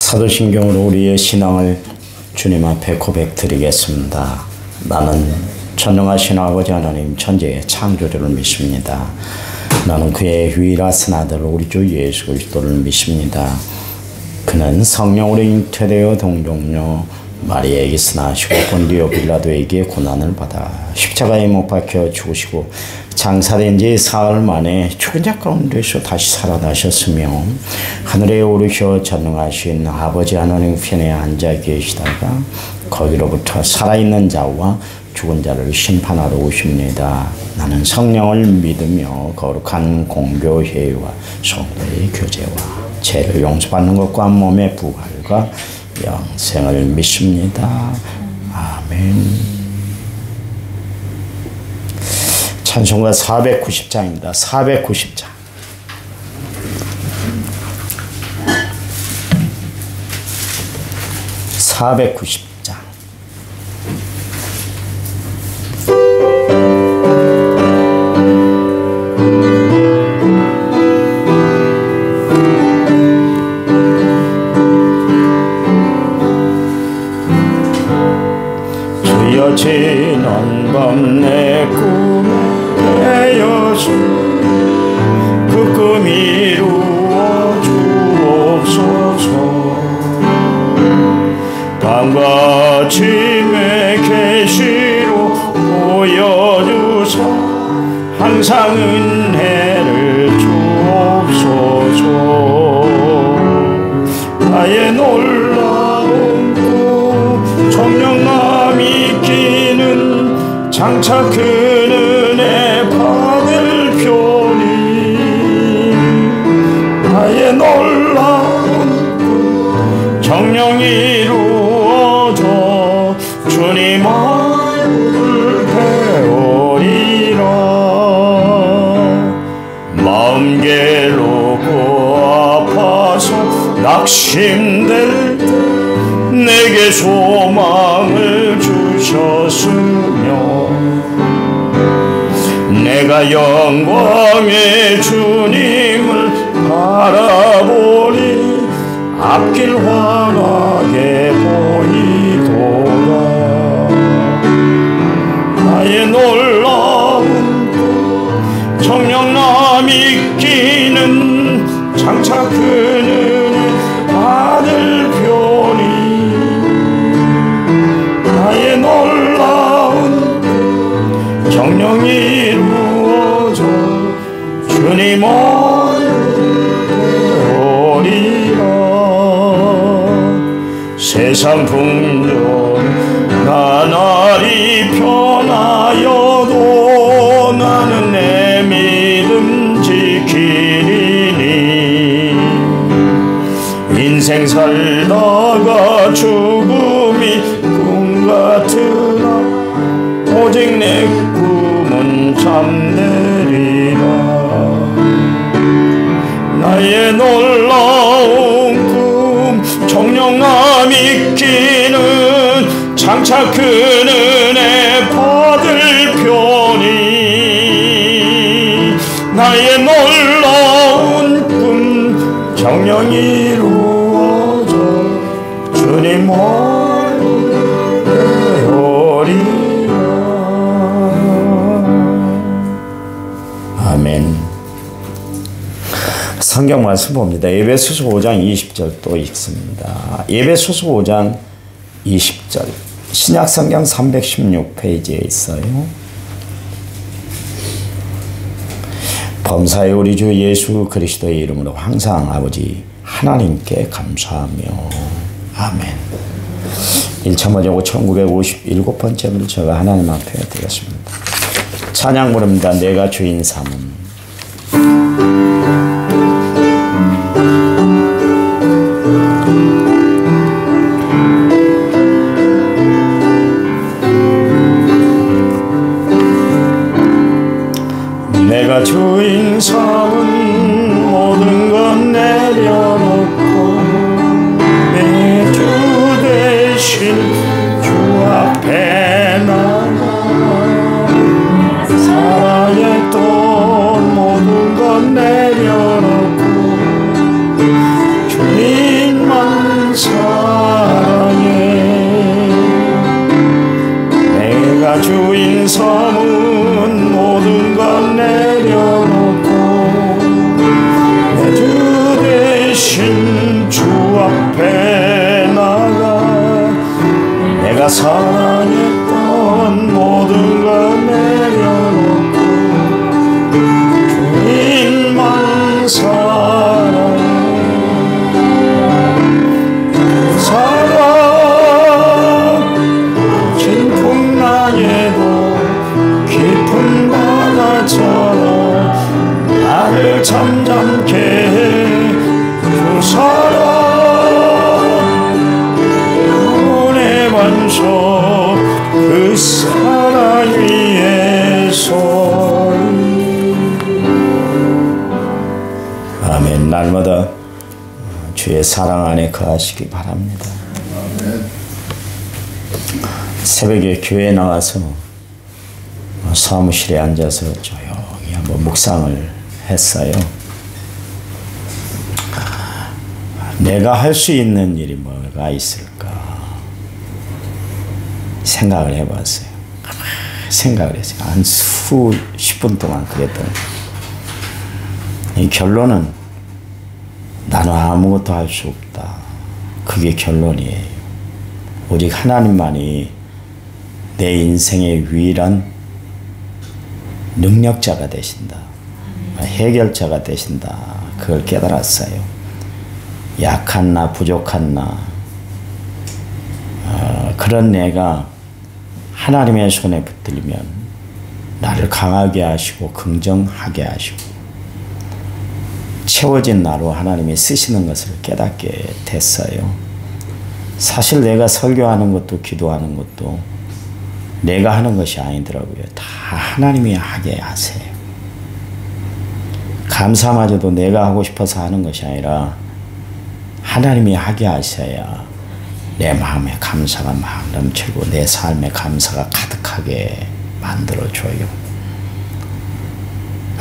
사도신경으로 우리의 신앙을 주님 앞에 고백드리겠습니다. 나는 전능하신 아버지 하나님 천지의 창조주를 믿습니다. 나는 그의 유일하신 아들 우리 주 예수 그리스도를 믿습니다. 그는 성령으로 잉태되어 동정녀 마리아에게 나시고 본디오 빌라도에게 고난을 받아 십자가에 못 박혀 죽으시고 장사된 지 사흘 만에 죽은 자 가운데서 다시 살아나셨으며 하늘에 오르셔 전능하신 아버지 하나님 편에 앉아 계시다가 거기로부터 살아있는 자와 죽은 자를 심판하러 오십니다. 나는 성령을 믿으며 거룩한 공교회와 성도의 교제와 죄를 용서받는 것과 몸의 부활과 영생을 믿습니다. 아멘. 찬송가 490장입니다. 490장. 주여 지난 밤 내 꿈에 깨어서 그 꿈 이루어 주옵소서. 밤과 아침의 계시로 보여주사 항상 은혜를 주옵소서. 나의 놀라운 꿈 정령감 있기는 장차 그 은혜 받을 편이 나의 놀라운 꿈 정령 이루어져 주님 얼굴 배우리라. 마음 괴롭고 아파서 낙심될 때 내게 소망을 주셨으며 내가 영광의 주님을 바라보니 앞길 환하게 보이도다. 나의 놀라운 꿈 정령남 있기는 장차 그 은혜 받을 편이 나의 놀라운 꿈 정령 이루어져 주님 오리라. 세상 풍전 나날이 편하여도 나는 내 믿음 지키리니 인생 살다가 죽음이 꿈 같으나 오직 내 꿈은 참되리라. 나의 놀라운 꿈 정령감 있기는 장차 그 은혜 받을 편이 나의 놀라운 꿈 정령 이루어져 주님 오리라. 아멘. 성경 말씀 봅니다. 에베소서 5장 20절 또 읽습니다. 에베소서 5장 20절 신약 성경 316페이지에 있어요. 범사의 우리 주 예수 그리스도의 이름으로 항상 아버지 하나님께 감사하며 아멘. 1,500 5,957번째를 제가 하나님 앞에 드리겠습니다. 찬양 부릅니다. 내가 주인 삼음. 내가 주인 삼은 모든 건 내려놓고 내 주 대신 주 앞에 나가 사랑의 또 주셔 그 사랑 위에서. 아멘. 날마다 주의 사랑 안에 거하시기 바랍니다. 새벽에 교회에 나와서 사무실에 앉아서 조용히 한번 묵상을 했어요. 내가 할 수 있는 일이 뭐가 있을까 생각을 해봤어요. 생각을 했어요. 한 수십 분 동안 그랬더니 이 결론은 나는 아무것도 할 수 없다. 그게 결론이에요. 오직 하나님만이 내 인생의 유일한 능력자가 되신다. 해결자가 되신다. 그걸 깨달았어요. 약한 나, 부족한 나, 그런 내가 하나님의 손에 붙들리면 나를 강하게 하시고 긍정하게 하시고 채워진 나로 하나님이 쓰시는 것을 깨닫게 됐어요. 사실 내가 설교하는 것도 기도하는 것도 내가 하는 것이 아니더라고요. 다 하나님이 하게 하세요. 감사마저도 내가 하고 싶어서 하는 것이 아니라 하나님이 하게 하셔야 내 마음에 감사가 막 넘치고 내 삶에 감사가 가득하게 만들어줘요.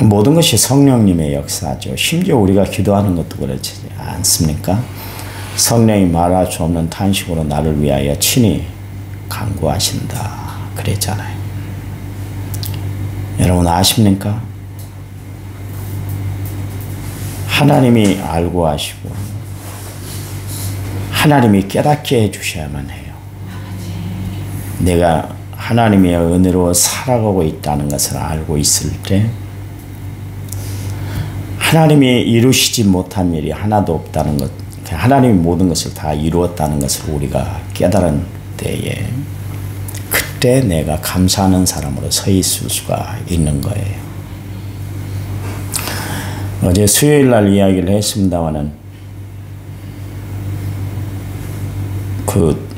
모든 것이 성령님의 역사죠. 심지어 우리가 기도하는 것도 그렇지 않습니까? 성령이 말할 수 없는 탄식으로 나를 위하여 친히 간구하신다 그랬잖아요. 여러분 아십니까? 하나님이 알고 하시고 하나님이 깨닫게 해주셔야만 해요. 내가 하나님의 은혜로 살아가고 있다는 것을 알고 있을 때 하나님이 이루시지 못한 일이 하나도 없다는 것, 하나님이 모든 것을 다 이루었다는 것을 우리가 깨달은 때에 그때 내가 감사하는 사람으로 서 있을 수가 있는 거예요. 어제 수요일 날 이야기를 했습니다마는 그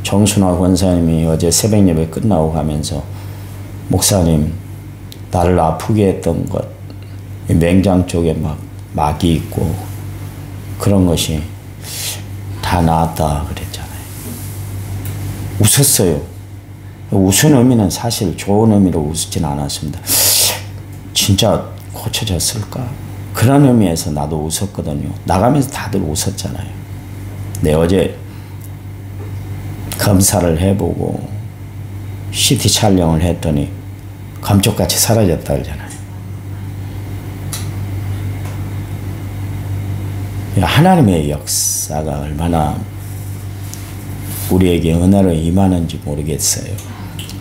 정순화 권사님이 어제 새벽 예배 끝나고 가면서 목사님 나를 아프게 했던 것 맹장 쪽에 막 막이 있고 그런 것이 다 나았다 그랬잖아요. 웃었어요. 웃은 의미는 사실 좋은 의미로 웃진 않았습니다. 진짜 고쳐졌을까? 그런 의미에서 나도 웃었거든요. 나가면서 다들 웃었잖아요. 네, 어제 검사를 해보고 CT 촬영을 했더니 감쪽같이 사라졌다 그러잖아요. 하나님의 역사가 얼마나 우리에게 은혜로 임하는지 모르겠어요.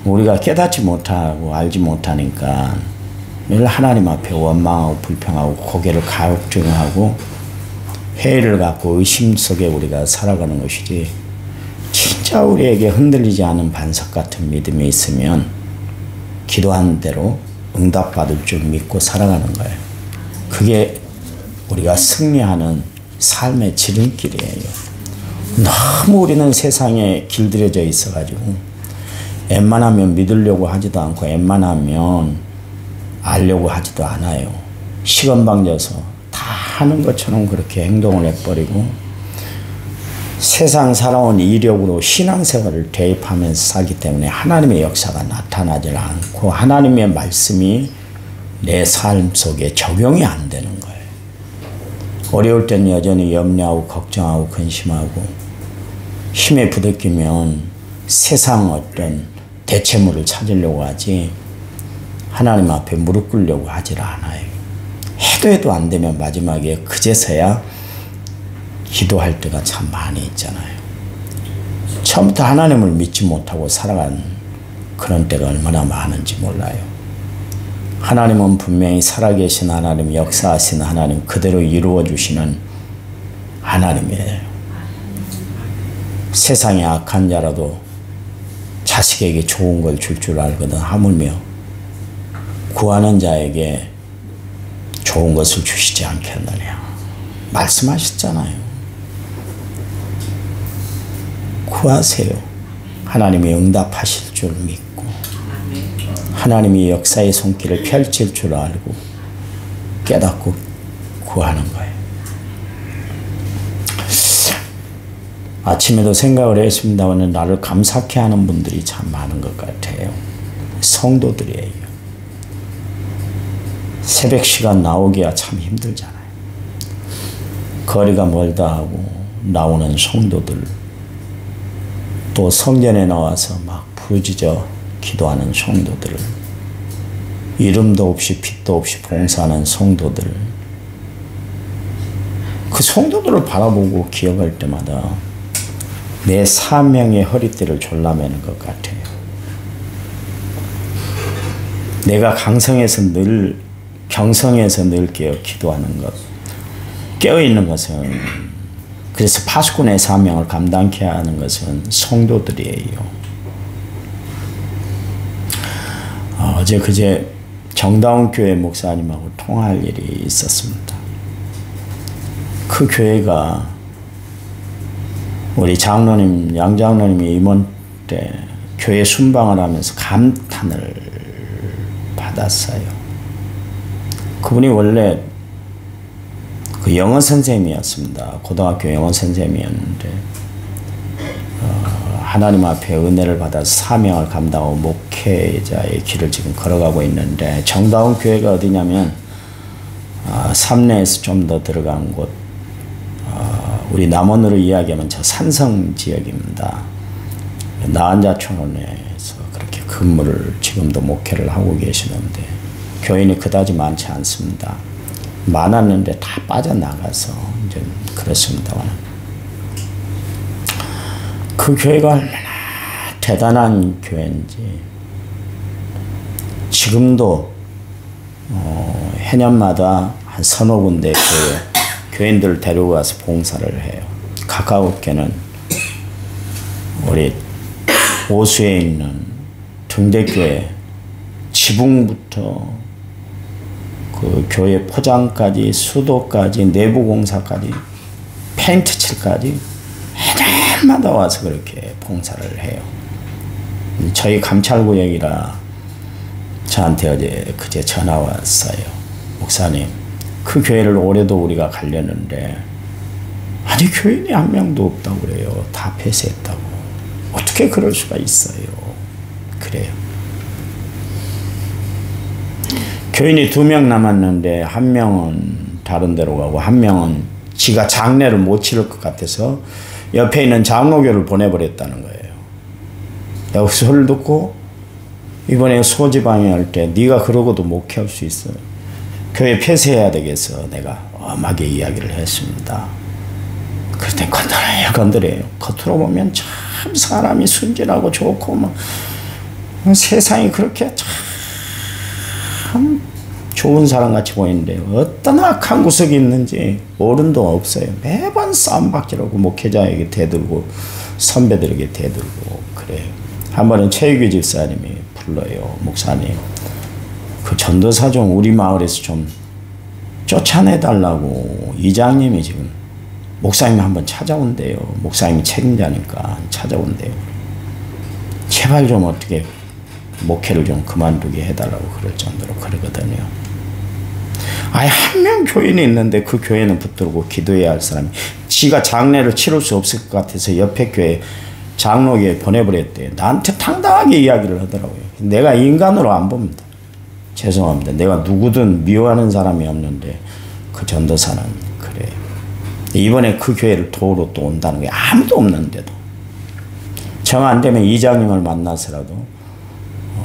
우리가 깨닫지 못하고 알지 못하니까 늘 하나님 앞에 원망하고 불평하고 고개를 갸우뚱하고 회의를 갖고 의심 속에 우리가 살아가는 것이지, 진짜 우리에게 흔들리지 않은 반석 같은 믿음이 있으면 기도한 대로 응답받을 줄 믿고 살아가는 거예요. 그게 우리가 승리하는 삶의 지름길이에요. 너무 우리는 세상에 길들여져 있어가지고 웬만하면 믿으려고 하지도 않고 웬만하면 알려고 하지도 않아요. 시건방져서 다 하는 것처럼 그렇게 행동을 해버리고 세상 살아온 이력으로 신앙생활을 대입하면서 살기 때문에 하나님의 역사가 나타나질 않고 하나님의 말씀이 내 삶 속에 적용이 안 되는 거예요. 어려울 땐 여전히 염려하고 걱정하고 근심하고 힘에 부대끼면 세상 어떤 대체물을 찾으려고 하지 하나님 앞에 무릎 꿇으려고 하질 않아요. 해도 안 되면 마지막에 그제서야 기도할 때가 참 많이 있잖아요. 처음부터 하나님을 믿지 못하고 살아간 그런 때가 얼마나 많은지 몰라요. 하나님은 분명히 살아계신 하나님, 역사하신 하나님, 그대로 이루어주시는 하나님이에요. 세상에 악한 자라도 자식에게 좋은 걸 줄 줄 알거든. 하물며 구하는 자에게 좋은 것을 주시지 않겠느냐 말씀하셨잖아요. 구하세요. 하나님이 응답하실 줄 믿고 하나님이 역사의 손길을 펼칠 줄 알고 깨닫고 구하는 거예요. 아침에도 생각을 했습니다만 나를 감사케 하는 분들이 참 많은 것 같아요. 성도들이에요. 새벽 시간 나오기가 참 힘들잖아요. 거리가 멀다 하고 나오는 성도들, 또 성전에 나와서 막 부르짖어 기도하는 성도들, 이름도 없이 빛도 없이 봉사하는 성도들, 그 성도들을 바라보고 기억할 때마다 내 사명의 허리띠를 졸라매는 것 같아요. 내가 경성에서 늘 깨어 기도하는 것, 깨어있는 것은, 그래서 파수꾼의 사명을 감당케 하는 것은 성도들이에요. 어제 그제 정다운 교회 목사님하고 통화할 일이 있었습니다. 그 교회가 우리 장로님, 양장로님이 임원 때 교회 순방을 하면서 감탄을 받았어요. 그분이 원래 그 영어 선생님이었습니다. 고등학교 영어 선생님이었는데 하나님 앞에 은혜를 받아서 사명을 감당하고 목회자의 길을 지금 걸어가고 있는데, 정다운 교회가 어디냐면 삼내에서 좀 더 들어간 곳, 우리 남원으로 이야기하면 저 산성 지역입니다. 나한자촌원에서 그렇게 근무를 지금도 목회를 하고 계시는데 교인이 그다지 많지 않습니다. 많았는데 다 빠져나가서 이제 그렇습니다만, 그 교회가 얼마나 대단한 교회인지 지금도 해년마다 한 서너 군데 교인들을 데리고 가서 봉사를 해요. 가까웠게는 우리 오수에 있는 등대교회 지붕부터 그 교회 포장까지, 수도까지, 내부 공사까지, 페인트 칠까지 해마다 와서 그렇게 봉사를 해요. 저희 감찰구역이라 저한테 그제 전화 왔어요. 목사님, 그 교회를 올해도 우리가 가려는데 아니 교인이 한 명도 없다고 그래요. 다 폐쇄했다고. 어떻게 그럴 수가 있어요. 그래요. 교인이 2명 남았는데 한 명은 다른 데로 가고 한 명은 지가 장례를 못 치를 것 같아서 옆에 있는 장로교를 보내버렸다는 거예요. 내가 소리를 듣고 이번에 소지방에 할 때 네가 그러고도 목회할 수 있어. 교회 폐쇄해야 되겠어. 내가 엄하게 이야기를 했습니다. 그때 건드려요. 겉으로 보면 참 사람이 순진하고 좋고 막 세상이 그렇게 참 좋은 사람같이 보이는데 어떤 악한 구석이 있는지 어른도 없어요. 매번 싸움박질하고 목회자에게 대들고 선배들에게 대들고 그래요. 한 번은 최유규 집사님이 불러요. 목사님, 그 전도사 좀 우리 마을에서 좀 쫓아내달라고 이장님이 지금 목사님 한번 찾아온대요. 목사님이 책임자니까 찾아온대요. 제발 좀 어떻게 목회를 좀 그만두게 해달라고 그럴 정도로 그러거든요. 아예 한 명 교인이 있는데 그 교회는 붙들고 기도해야 할 사람이 지가 장례를 치를 수 없을 것 같아서 옆에 교회 장로교에 보내버렸대요. 나한테 당당하게 이야기를 하더라고요. 내가 인간으로 안 봅니다. 죄송합니다. 내가 누구든 미워하는 사람이 없는데 그 전도사는 그래요. 이번에 그 교회를 도우러 또 온다는 게 아무도 없는데도 정 안 되면 이장님을 만나서라도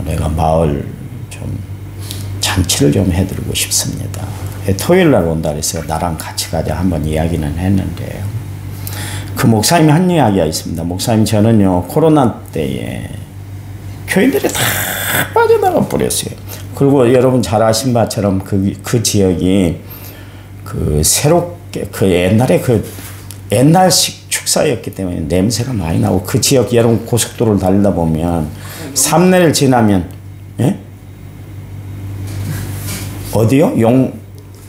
내가 마을 좀 잔치를 좀 해드리고 싶습니다. 토요일 날 온다 그랬어요. 나랑 같이 가자 한번 이야기는 했는데 그 목사님이 한 이야기가 있습니다. 목사님, 저는요 코로나 때에 교인들이 다 빠져나가 버렸어요. 그리고 여러분 잘 아신 바처럼 그 지역이 그 새롭게 그 옛날에 그 옛날식 축사였기 때문에 냄새가 많이 나고 그 지역 여러분 고속도로를 달리다 보면 삼내를 지나면 예? 어디요?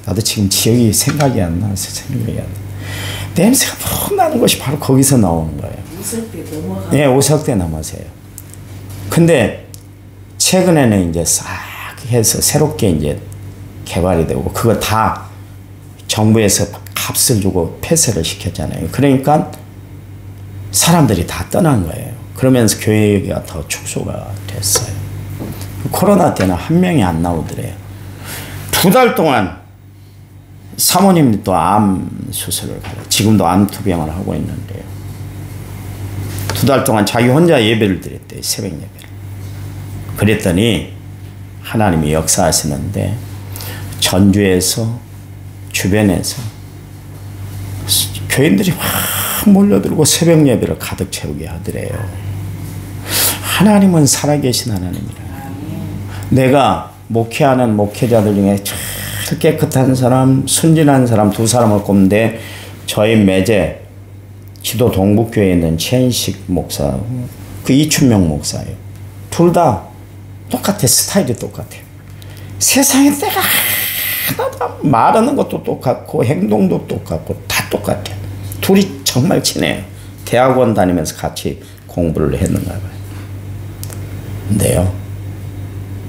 나도 지금 지역이 생각이 안 나서 생각이 안 나. 냄새가 푹 나는 것이 바로 거기서 나오는 거예요. 오색대 넘어가. 네, 오색대 넘어서요. 근데 최근에는 이제 싹 해서 새롭게 이제 개발이 되고 그거 다 정부에서 값을 주고 폐쇄를 시켰잖아요. 그러니까 사람들이 다 떠난 거예요. 그러면서 교회가 더 축소가 됐어요. 코로나 때는 한 명이 안 나오더래요. 2달 동안 사모님이 또 암 수술을 가요. 지금도 암 투병을 하고 있는데요. 2달 동안 자기 혼자 예배를 드렸대요. 새벽 예배를. 그랬더니 하나님이 역사하시는데 전주에서 주변에서 교인들이 막 몰려들고 새벽 예배를 가득 채우게 하더래요. 하나님은 살아계신 하나님이라. 내가 목회하는 목회자들 중에 제일 깨끗한 사람, 순진한 사람 2사람을 꼽는데 저희 매제 기도 동북교회에 있는 최인식 목사, 그 이춘명 목사예요. 둘 다 똑같아. 스타일이 똑같아요. 세상에 때가 하나도 말하는 것도 똑같고 행동도 똑같고 다 똑같아요. 둘이 정말 친해요. 대학원 다니면서 같이 공부를 했는가 봐요. 근데요,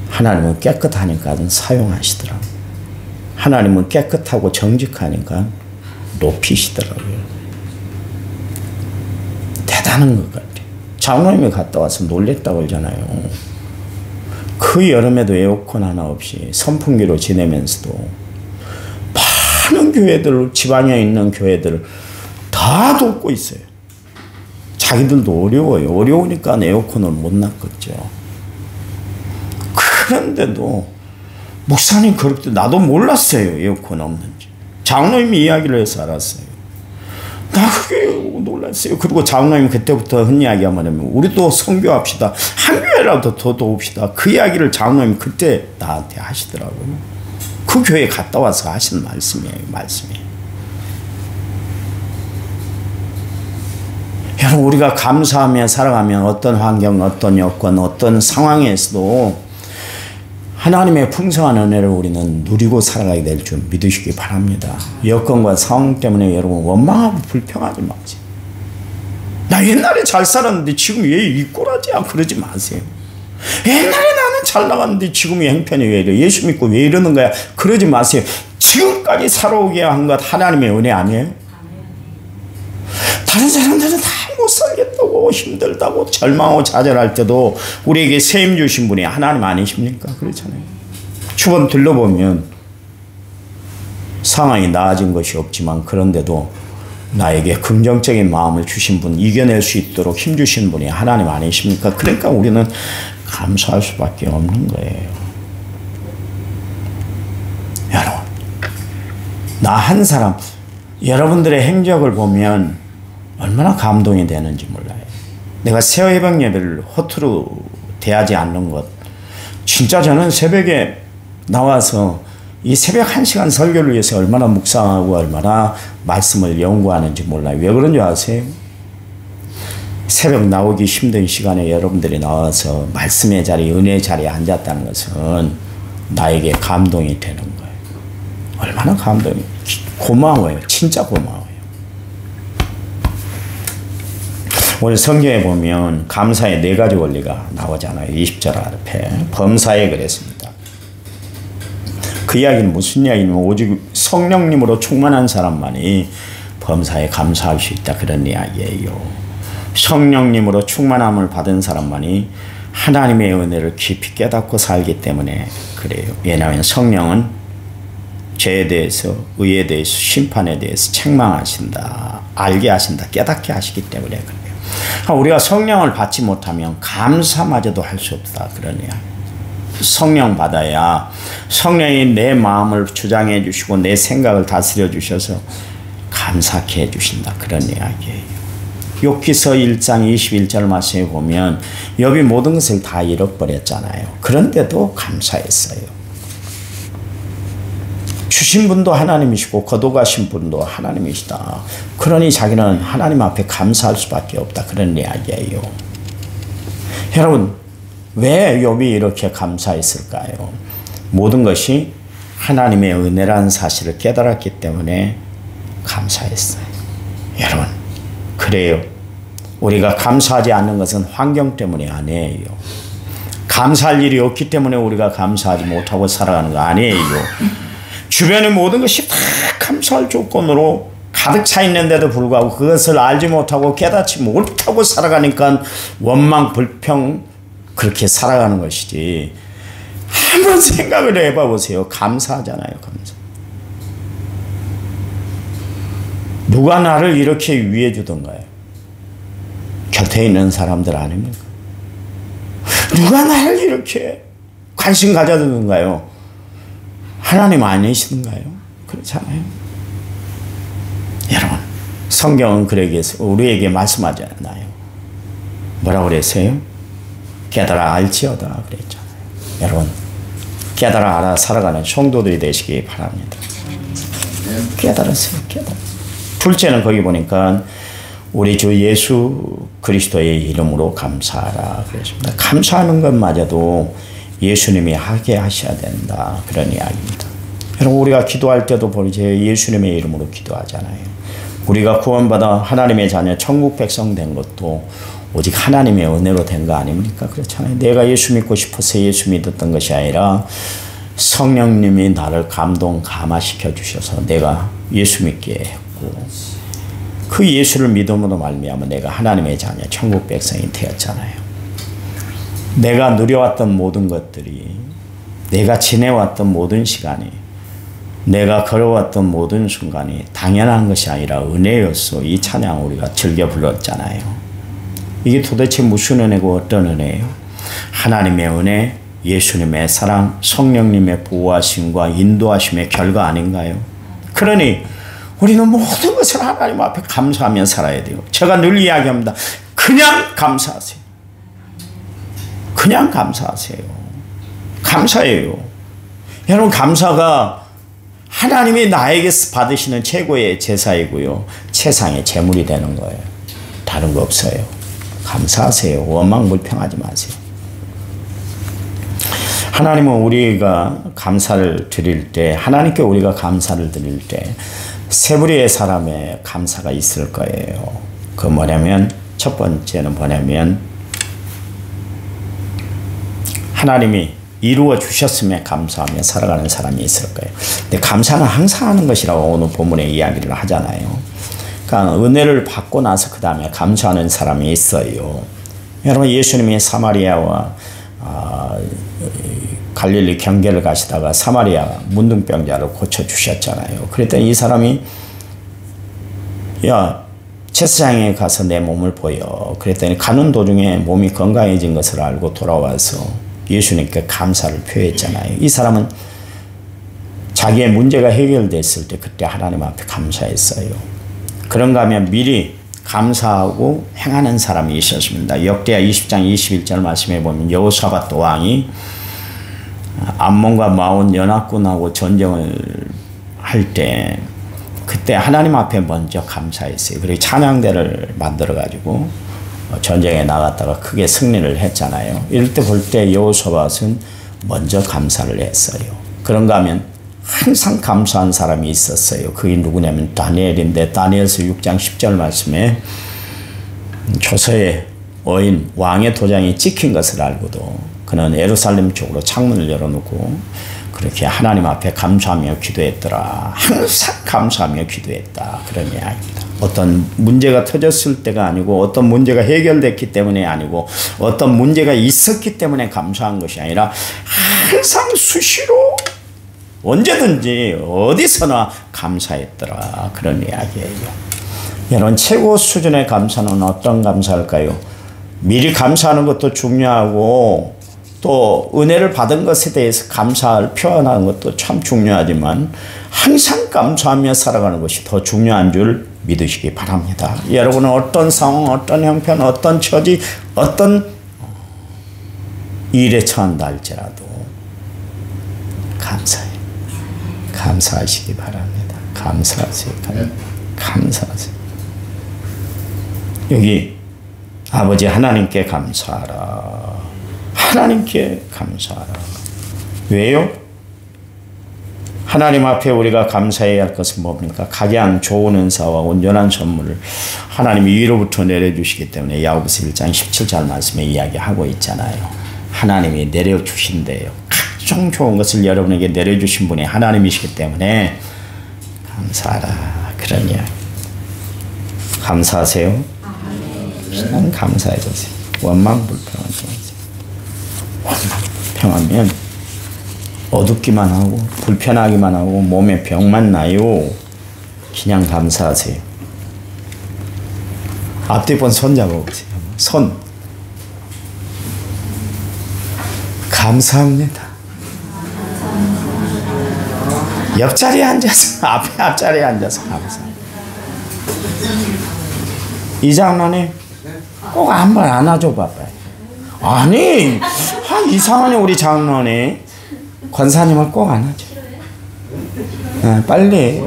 하나님은 깨끗하니까 사용하시더라고요. 하나님은 깨끗하고 정직하니까 높이시더라고요. 대단한 것 같아요. 장로님이 갔다 와서 놀랬다고 그러잖아요. 그 여름에도 에어컨 하나 없이 선풍기로 지내면서도 많은 교회들, 지방에 있는 교회들 다 돕고 있어요. 자기들도 어려워요. 어려우니까 에어컨을 못 놨겠죠. 그런데도 목사님 그렇게 나도 몰랐어요. 에어컨 없는지. 장로님이 이야기를 해서 알았어요. 나 그게 놀랐어요. 그리고 장로님이 그때부터 흔히 이야기하면 우리도 선교합시다. 한 교회라도 더 도웁시다. 그 이야기를 장로님이 그때 나한테 하시더라고요. 그 교회에 갔다 와서 하신 말씀이에요. 여러분, 우리가 감사하며 살아가면 어떤 환경, 어떤 여건, 어떤 상황에서도 하나님의 풍성한 은혜를 우리는 누리고 살아가야 될 줄 믿으시기 바랍니다. 여건과 상황 때문에 여러분 원망하고 불평하지 마세요. 나 옛날에 잘 살았는데 지금 왜 이 꼴하지야? 그러지 마세요. 옛날에 나는 잘 나갔는데 지금 형편이 왜 이래? 예수 믿고 왜 이러는 거야? 그러지 마세요. 지금까지 살아오게 한 것 하나님의 은혜 아니에요? 다른 사람들은 다 못 살겠다고 힘들다고 절망하고 좌절할 때도 우리에게 세임 주신 분이 하나님 아니십니까? 그렇잖아요. 주변 둘러보면 상황이 나아진 것이 없지만 그런데도 나에게 긍정적인 마음을 주신 분, 이겨낼 수 있도록 힘 주신 분이 하나님 아니십니까? 그러니까 우리는 감사할 수밖에 없는 거예요. 여러분, 나 한 사람, 여러분들의 행적을 보면 얼마나 감동이 되는지 몰라요. 내가 새해방 예배를 허투루 대하지 않는 것, 진짜 저는 새벽에 나와서 이 새벽 1시간 설교를 위해서 얼마나 묵상하고 얼마나 말씀을 연구하는지 몰라요. 왜 그런 줄 아세요? 새벽 나오기 힘든 시간에 여러분들이 나와서 말씀의 자리, 은혜의 자리에 앉았다는 것은 나에게 감동이 되는 거예요. 얼마나 감동이, 고마워요. 진짜 고마워요. 오늘 성경에 보면 감사의 4가지 원리가 나오잖아요. 20절 앞에 범사에 그랬습니다. 그 이야기는 무슨 이야기냐면 오직 성령님으로 충만한 사람만이 범사에 감사할 수 있다, 그런 이야기예요. 성령님으로 충만함을 받은 사람만이 하나님의 은혜를 깊이 깨닫고 살기 때문에 그래요. 왜냐하면 성령은 죄에 대해서, 의에 대해서, 심판에 대해서 책망하신다, 알게 하신다, 깨닫게 하시기 때문에 그래요. 우리가 성령을 받지 못하면 감사마저도 할 수 없다, 그런 이야기. 성령 받아야 성령이 내 마음을 주장해 주시고 내 생각을 다스려 주셔서 감사케 해 주신다, 그런 이야기예요. 욥기서 1장 21절 말씀에 보면 욥이 모든 것을 다 잃어버렸잖아요. 그런데도 감사했어요. 주신 분도 하나님이시고 거둬가신 분도 하나님이시다. 그러니 자기는 하나님 앞에 감사할 수밖에 없다, 그런 이야기예요. 여러분, 왜 욥이 이렇게 감사했을까요? 모든 것이 하나님의 은혜라는 사실을 깨달았기 때문에 감사했어요. 여러분, 그래요. 우리가 감사하지 않는 것은 환경 때문이 아니에요. 감사할 일이 없기 때문에 우리가 감사하지 못하고 살아가는 거 아니에요. 주변의 모든 것이 다 감사할 조건으로 가득 차 있는데도 불구하고 그것을 알지 못하고 깨닫지 못하고 살아가니까 원망, 불평 그렇게 살아가는 것이지. 한번 생각을 해봐 보세요. 감사하잖아요. 감사. 누가 나를 이렇게 위해 주던가요? 곁에 있는 사람들 아닙니까? 누가 나를 이렇게 관심 가져주던가요? 하나님 아니시던가요? 그렇잖아요. 여러분, 성경은 우리에게 말씀하지 않나요? 뭐라고 그랬어요? 깨달아 알지어다 그랬잖아요. 여러분, 깨달아 알아 살아가는 성도들이 되시기 바랍니다. 깨달았어요. 둘째는 거기 보니까 우리 주 예수 그리스도의 이름으로 감사하라 그랬습니다. 감사하는 것마저도 예수님이 하게 하셔야 된다, 그런 이야기입니다. 여러분, 우리가 기도할 때도 보세요. 예수님의 이름으로 기도하잖아요. 우리가 구원받아 하나님의 자녀 천국 백성 된 것도 오직 하나님의 은혜로 된 거 아닙니까? 그렇잖아요. 내가 예수 믿고 싶어서 예수 믿었던 것이 아니라 성령님이 나를 감화시켜 주셔서 내가 예수 믿게 했고, 그 예수를 믿음으로 말미암아 내가 하나님의 자녀 천국 백성이 되었잖아요. 내가 누려왔던 모든 것들이, 내가 지내왔던 모든 시간이, 내가 걸어왔던 모든 순간이 당연한 것이 아니라 은혜였어. 이 찬양 우리가 즐겨 불렀잖아요. 이게 도대체 무슨 은혜고 어떤 은혜예요? 하나님의 은혜, 예수님의 사랑, 성령님의 보호하심과 인도하심의 결과 아닌가요? 그러니 우리는 모든 것을 하나님 앞에 감사하며 살아야 돼요. 제가 늘 이야기합니다. 그냥 감사하세요. 그냥 감사하세요. 감사해요. 여러분, 감사가 하나님이 나에게 받으시는 최고의 제사이고요. 최상의 제물이 되는 거예요. 다른 거 없어요. 감사하세요. 원망불평하지 마세요. 하나님은 우리가 감사를 드릴 때, 하나님께 우리가 감사를 드릴 때 세 부류의 사람의 감사가 있을 거예요. 그 뭐냐면, 첫 번째는 뭐냐면 하나님이 이루어 주셨음에 감사하며 살아가는 사람이 있을 거예요. 근데 감사는 항상 하는 것이라고 오늘 본문에 이야기를 하잖아요. 그러니까 은혜를 받고 나서 그 다음에 감사하는 사람이 있어요. 여러분, 예수님이 사마리아와 갈릴리 경계를 가시다가 사마리아 문둥병자를 고쳐주셨잖아요. 그랬더니 이 사람이, 야, 제사장에 가서 내 몸을 보여. 그랬더니 가는 도중에 몸이 건강해진 것을 알고 돌아와서 예수님께 감사를 표했잖아요. 이 사람은 자기의 문제가 해결됐을 때 그때 하나님 앞에 감사했어요. 그런가 하면 미리 감사하고 행하는 사람이 있었습니다. 역대하 20장 21절 말씀해 보면 여호사밧 왕이 암몬과 마온 연합군하고 전쟁을 할 때 그때 하나님 앞에 먼저 감사했어요. 그리고 찬양대를 만들어 가지고 전쟁에 나갔다가 크게 승리를 했잖아요. 이럴 때 볼 때 여호사밧은 먼저 감사를 했어요. 그런가 하면 항상 감사한 사람이 있었어요. 그게 누구냐면 다니엘인데, 다니엘서 6장 10절 말씀에 조서의 어인 왕의 도장이 찍힌 것을 알고도 그는 예루살렘 쪽으로 창문을 열어놓고 그렇게 하나님 앞에 감사하며 기도했더라. 항상 감사하며 기도했다. 그런 이야기입니다. 어떤 문제가 터졌을 때가 아니고, 어떤 문제가 해결됐기 때문에 아니고, 어떤 문제가 있었기 때문에 감사한 것이 아니라 항상 수시로 언제든지 어디서나 감사했더라. 그런 이야기예요. 여러분, 최고 수준의 감사는 어떤 감사일까요? 미리 감사하는 것도 중요하고 또 은혜를 받은 것에 대해서 감사를 표현하는 것도 참 중요하지만 항상 감사하며 살아가는 것이 더 중요한 줄 믿으시기 바랍니다. 여러분은 어떤 상황, 어떤 형편, 어떤 처지, 어떤 일에 처한다 할지라도 감사해요. 감사하시기 바랍니다. 감사하세요. 감사하세요. 여기 아버지 하나님께 감사하라. 하나님께 감사하라. 왜요? 하나님 앞에 우리가 감사해야 할 것은 뭡니까? 각양 좋은 은사와 온전한 선물을 하나님이 위로부터 내려주시기 때문에 야고보서 1장 17절 말씀에 이야기하고 있잖아요. 하나님이 내려주신대요. 가장 좋은 것을 여러분에게 내려주신 분이 하나님이시기 때문에 감사하라. 그런 이야기. 감사하세요? 그냥 감사해주세요. 원망불평하지 마세요. 원망불평하면 어둡기만 하고 불편하기만 하고 몸에 병만 나요. 그냥 감사하세요. 앞뒤 번 손 잡아보세요. 손. 감사합니다. 옆자리에 앉아서 앞자리에 앉아서 감사합니다. 이 장로님 꼭 한번 안아줘 봐봐요. 아니 이상하네 우리 장로님. 권사님을 꼭 안아줘. 빨리.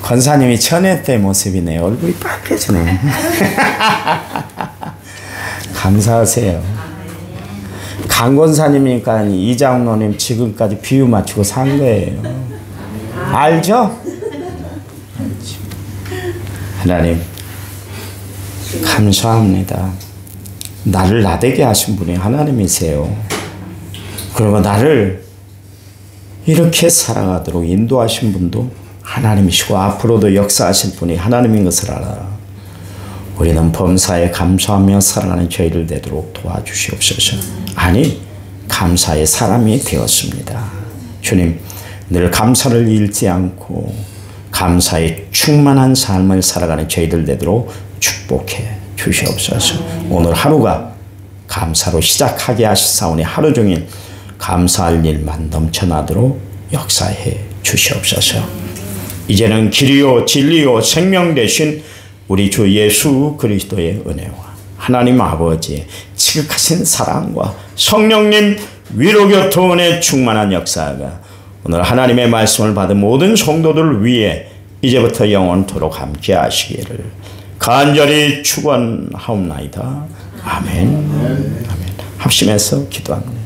권사님이 천회 때 모습이네. 얼굴이 빨개지네. 감사하세요. 강권사님이니까 이 장로님 지금까지 비유 맞추고 산 거예요. 알죠? 하나님 감사합니다. 나를 나되게 하신 분이 하나님이세요. 그리고 나를 이렇게 살아가도록 인도하신 분도 하나님이시고 앞으로도 역사하실 분이 하나님인 것을 알아. 우리는 범사에 감사하며 살아가는 저희를 되도록 도와주시옵소서. 아니 감사의 사람이 되었습니다. 주님 늘 감사를 잃지 않고 감사에 충만한 삶을 살아가는 저희들 되도록 축복해 주시옵소서. 오늘 하루가 감사로 시작하게 하시사오니 하루 종일 감사할 일만 넘쳐나도록 역사해 주시옵소서. 이제는 길이요 진리요 생명 되신 우리 주 예수 그리스도의 은혜와 하나님 아버지의 지극하신 사랑과 성령님 위로교통의 충만한 역사가 오늘 하나님의 말씀을 받은 모든 성도들 위해 이제부터 영원토록 함께 하시기를 간절히 축원하옵나이다. 아멘. 아멘. 합심해서 기도합니다.